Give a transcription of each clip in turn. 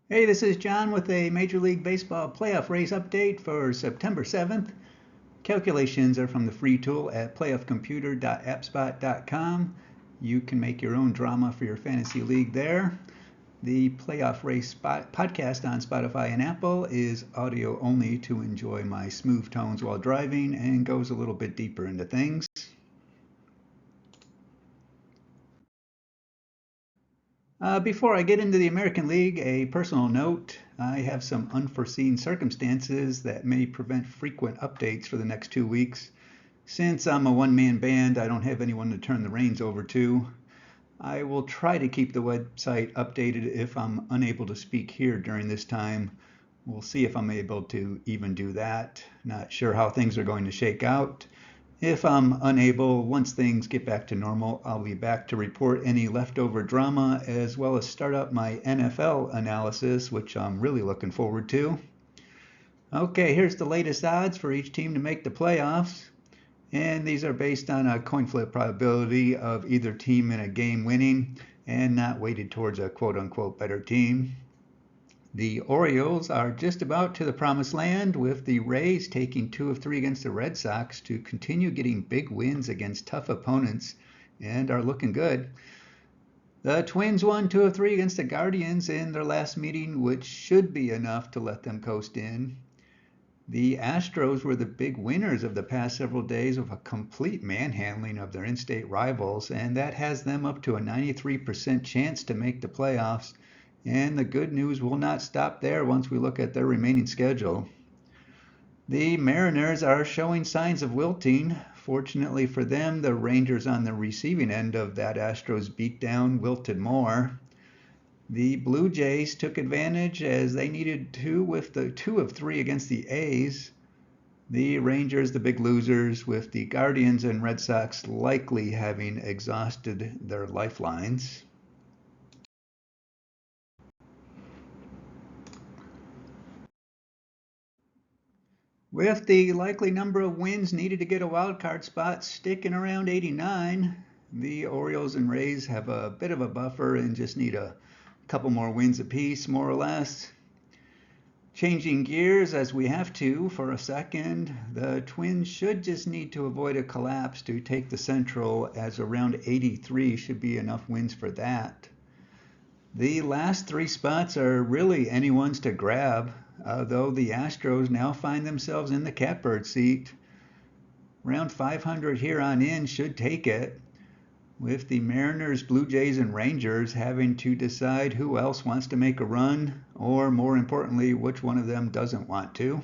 Hey, this is John with a Major League Baseball playoff race update for September 7th. Calculations are from the free tool at playoffcomputer.appspot.com. You can make your own drama for your fantasy league there. The playoff race podcast on Spotify and Apple is audio only to enjoy my smooth tones while driving and goes a little bit deeper into things. Before I get into the American League, a personal note. I have some unforeseen circumstances that may prevent frequent updates for the next 2 weeks. Since I'm a one-man band, I don't have anyone to turn the reins over to. I will try to keep the website updated if I'm unable to speak here during this time. We'll see if I'm able to even do that. Not sure how things are going to shake out. If I'm unable, once things get back to normal, I'll be back to report any leftover drama as well as start up my NFL analysis, which I'm really looking forward to. Okay, here's the latest odds for each team to make the playoffs. And these are based on a coin flip probability of either team in a game winning and not weighted towards a quote unquote better team. The Orioles are just about to the promised land, with the Rays taking 2 of 3 against the Red Sox to continue getting big wins against tough opponents and are looking good. The Twins won 2 of 3 against the Guardians in their last meeting, which should be enough to let them coast in. The Astros were the big winners of the past several days of a complete manhandling of their in-state rivals, and that has them up to a 93% chance to make the playoffs. And the good news will not stop there once we look at their remaining schedule. The Mariners are showing signs of wilting. Fortunately for them, the Rangers on the receiving end of that Astros beatdown wilted more. The Blue Jays took advantage as they needed to with the 2 of 3 against the A's. The Rangers, the big losers, with the Guardians and Red Sox likely having exhausted their lifelines. With the likely number of wins needed to get a wild card spot sticking around 89, the Orioles and Rays have a bit of a buffer and just need a couple more wins apiece, more or less. Changing gears as we have to for a second, the Twins should just need to avoid a collapse to take the Central, as around 83 should be enough wins for that. The last 3 spots are really anyone's to grab, though the Astros now find themselves in the catbird seat. Around 500 here on in should take it, with the Mariners, Blue Jays, and Rangers having to decide who else wants to make a run, or more importantly, which one of them doesn't want to.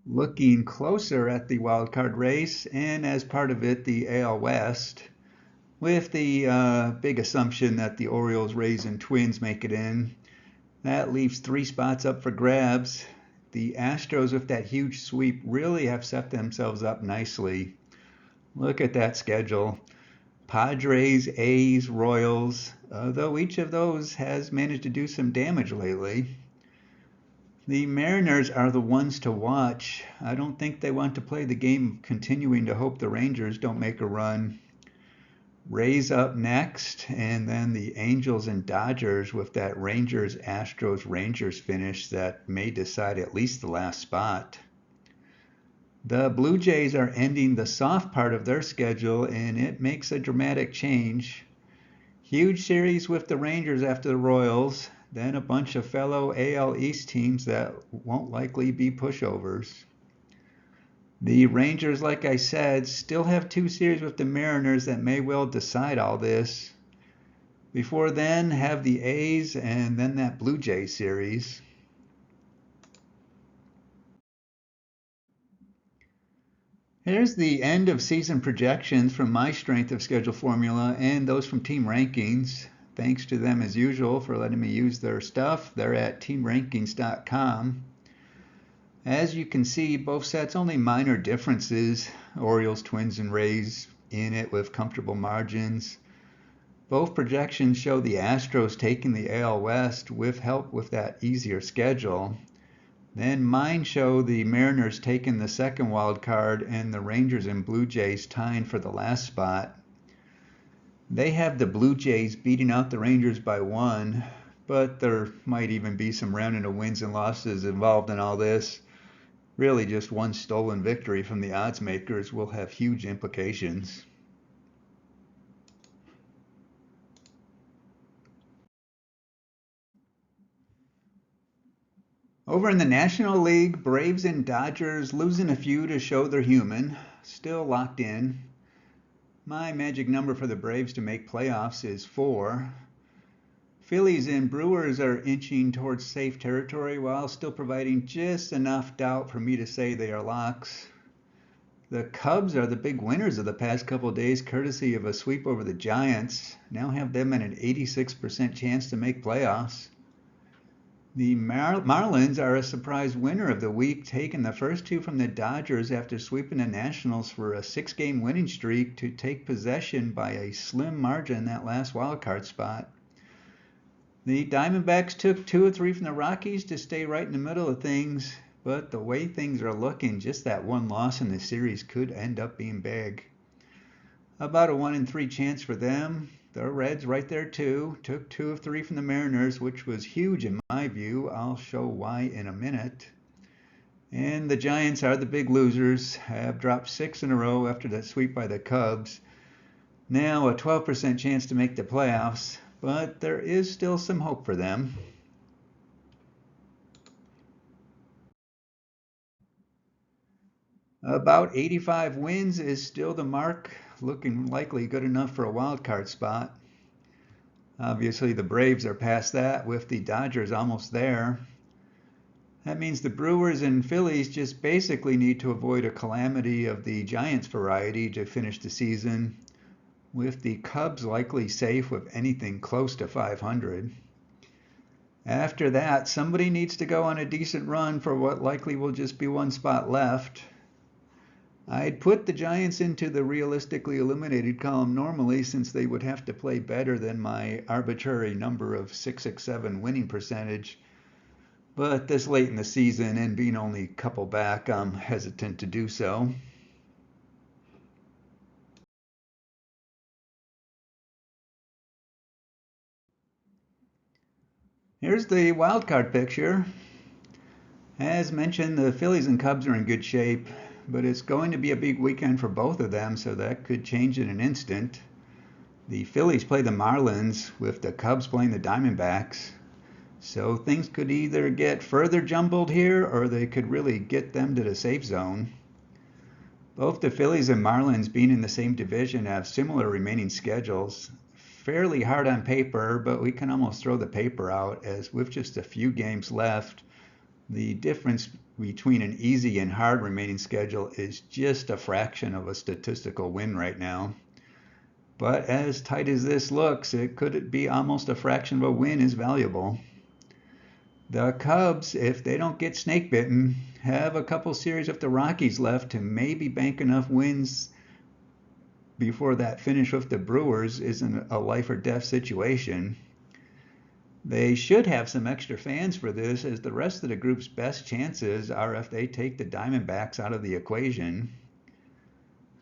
Looking closer at the wild card race, and as part of it, the AL West, with the big assumption that the Orioles, Rays, and Twins make it in. That leaves 3 spots up for grabs. The Astros, with that huge sweep, really have set themselves up nicely. Look at that schedule. Padres, A's, Royals, though each of those has managed to do some damage lately. The Mariners are the ones to watch. I don't think they want to play the game of continuing to hope the Rangers don't make a run. Rays up next, and then the Angels and Dodgers with that Rangers, Astros, Rangers finish that may decide at least the last spot. The Blue Jays are ending the soft part of their schedule, and it makes a dramatic change. Huge series with the Rangers after the Royals, then a bunch of fellow AL East teams that won't likely be pushovers. The Rangers, like I said, still have 2 series with the Mariners that may well decide all this. Before then, have the A's and then that Blue Jay series. Here's the end of season projections from my strength of schedule formula and those from Team Rankings. Thanks to them as usual for letting me use their stuff. They're at teamrankings.com. As you can see, both sets only minor differences. Orioles, Twins, and Rays in it with comfortable margins. Both projections show the Astros taking the AL West with help with that easier schedule. Then mine show the Mariners taking the second wild card and the Rangers and Blue Jays tying for the last spot. They have the Blue Jays beating out the Rangers by 1, but there might even be some rounding of wins and losses involved in all this. Really, just one stolen victory from the odds makers will have huge implications. Over in the National League, Braves and Dodgers losing a few to show they're human, still locked in. My magic number for the Braves to make playoffs is 4. Phillies and Brewers are inching towards safe territory while still providing just enough doubt for me to say they are locks. The Cubs are the big winners of the past couple of days, courtesy of a sweep over the Giants. Now have them at an 86% chance to make playoffs. The Marlins are a surprise winner of the week, taking the first 2 from the Dodgers after sweeping the Nationals for a 6-game winning streak to take possession by a slim margin that last wildcard spot. The Diamondbacks took 2 or 3 from the Rockies to stay right in the middle of things, but the way things are looking, just that one loss in the series could end up being big. About a 1 in 3 chance for them. The Reds right there too. Took 2 of 3 from the Mariners, which was huge in my view. I'll show why in a minute. And the Giants are the big losers, have dropped 6 in a row after that sweep by the Cubs. Now a 12% chance to make the playoffs, but there is still some hope for them. About 85 wins is still the mark, looking likely good enough for a wild card spot. Obviously, the Braves are past that, with the Dodgers almost there. That means the Brewers and Phillies just basically need to avoid a calamity of the Giants variety to finish the season, with the Cubs likely safe with anything close to 500. After that, somebody needs to go on a decent run for what likely will just be one spot left. I'd put the Giants into the realistically eliminated column normally, since they would have to play better than my arbitrary number of 667 winning percentage. But this late in the season and being only a couple back, I'm hesitant to do so. Here's the wild card picture. As mentioned, the Phillies and Cubs are in good shape, but it's going to be a big weekend for both of them, so that could change in an instant. The Phillies play the Marlins, with the Cubs playing the Diamondbacks. So things could either get further jumbled here, or they could really get them to the safe zone. Both the Phillies and Marlins, being in the same division, have similar remaining schedules. Fairly hard on paper, but we can almost throw the paper out, as with just a few games left, the difference between an easy and hard remaining schedule is just a fraction of a statistical win right now. But as tight as this looks, it could be almost a fraction of a win is valuable. The Cubs, if they don't get snake bitten, have a couple series with the Rockies left to maybe bank enough wins before that finish with the Brewers isn't a life or death situation. They should have some extra fans for this, as the rest of the group's best chances are if they take the Diamondbacks out of the equation.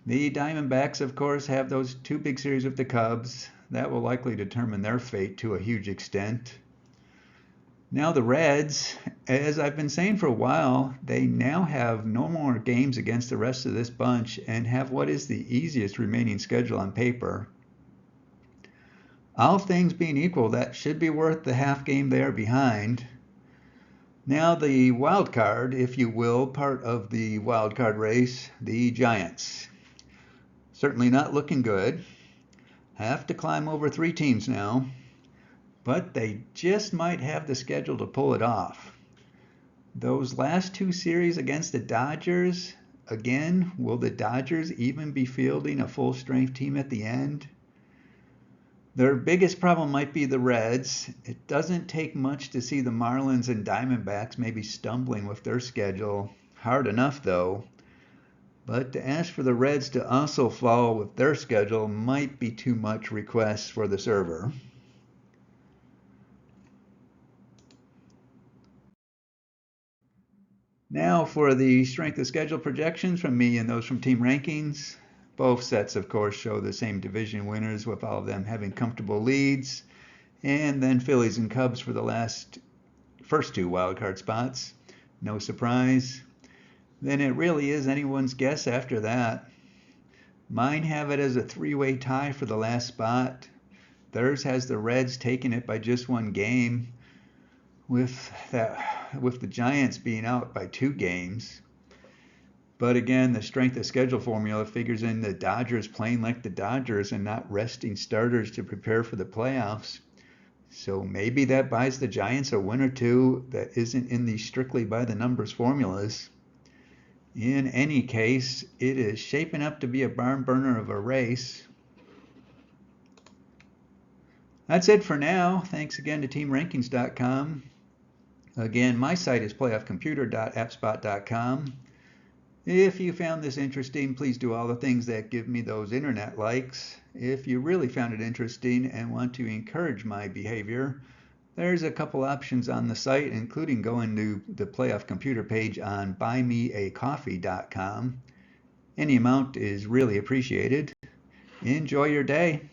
The Diamondbacks, of course, have those 2 big series with the Cubs. That will likely determine their fate to a huge extent. Now the Reds, as I've been saying for a while, they now have no more games against the rest of this bunch and have what is the easiest remaining schedule on paper. All things being equal, that should be worth the half game they are behind. Now the wild card, if you will, part of the wild card race, the Giants. Certainly not looking good. Have to climb over 3 teams now, but they just might have the schedule to pull it off. Those last 2 series against the Dodgers, again, will the Dodgers even be fielding a full-strength team at the end? Their biggest problem might be the Reds. It doesn't take much to see the Marlins and Diamondbacks maybe stumbling with their schedule. Hard enough, though. But to ask for the Reds to also fall with their schedule might be too much request for the server. Now for the strength of schedule projections from me and those from Team Rankings. Both sets, of course, show the same division winners with all of them having comfortable leads. And then Phillies and Cubs for the first two wildcard spots. No surprise. Then it really is anyone's guess after that. Mine have it as a three-way tie for the last spot. Theirs has the Reds taking it by just one game, with the Giants being out by 2 games. But again, the strength of schedule formula figures in the Dodgers playing like the Dodgers and not resting starters to prepare for the playoffs. So maybe that buys the Giants a win or two that isn't in the strictly by the numbers formulas. In any case, it is shaping up to be a barn burner of a race. That's it for now. Thanks again to TeamRankings.com. Again, my site is playoffcomputer.appspot.com. If you found this interesting, please do all the things that give me those internet likes. If you really found it interesting and want to encourage my behavior, there's a couple options on the site, including going to the Playoff Computer page on buymeacoffee.com. Any amount is really appreciated. Enjoy your day.